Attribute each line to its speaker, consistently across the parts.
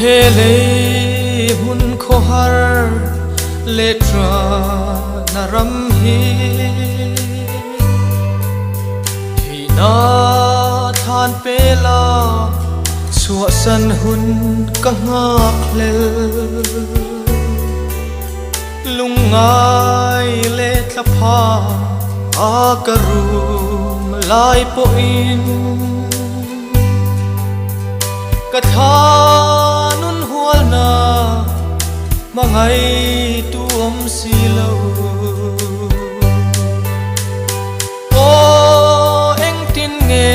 Speaker 1: Leihmunkhawhar letra naram hi Thihna than pela chhuahsan hun ka ngakhlel ngaih le tlapha akarum lai po in kathanun hual na hmangaihtu silo o eng tin nge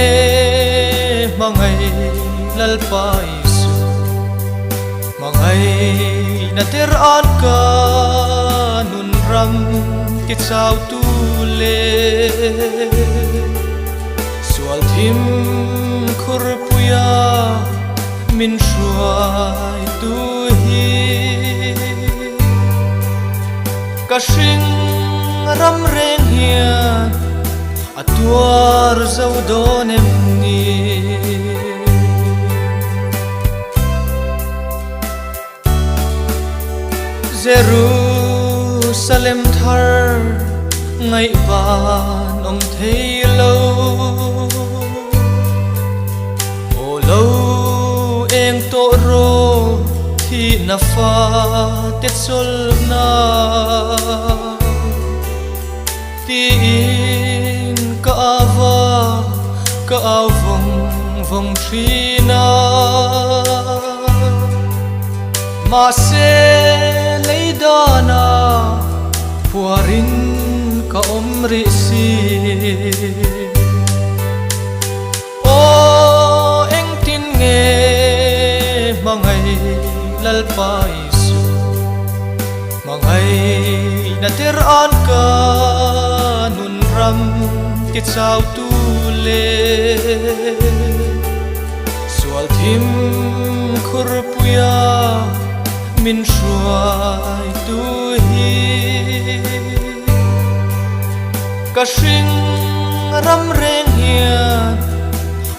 Speaker 1: hmangaihtu isu hmangaih na teran ka nun ram ki chau tu le Sualthim khurpuya min hruaitu hi ka hring ram reng hian a tuar zo donem ni Jerusalemthar ngaih van theilo o lo eng to ro Thihna fa tet sol na tin ka ava ka vawng Thihna Mahse Lei dana phuarin ka omri si o eng tin nge hmangaihtu isu hmangaih na teran ka nun ram ki chau tu le Sualthim khurpuya min hruaitu hi ka hring ram reng hian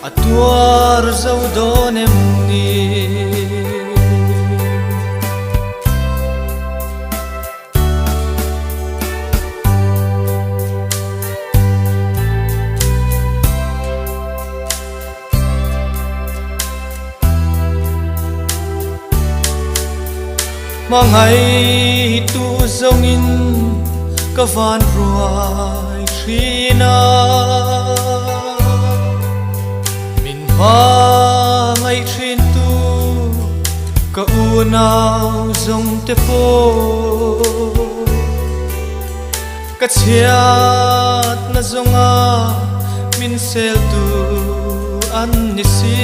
Speaker 1: a tuar zo donem ni hmangaihtu zongin ka van ruai Thihna min hmangaihtu ka unaw zong te po ka chiat na zonga min sel tu an ni si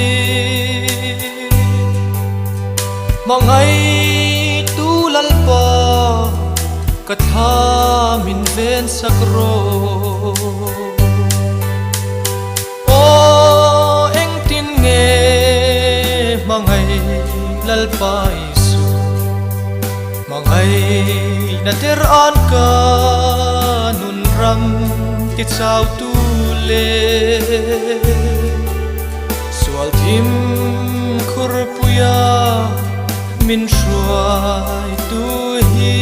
Speaker 1: hmangaihtu lalpa katha min ven sakro o eng tin nge hmangaihtu isu hmangaih na teran ka nun ram ki chau tu le Sualthim khurpuya min hruaitu hi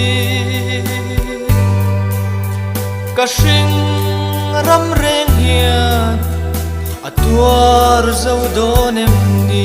Speaker 1: ka hring ram reng hian a tuar zo donem ni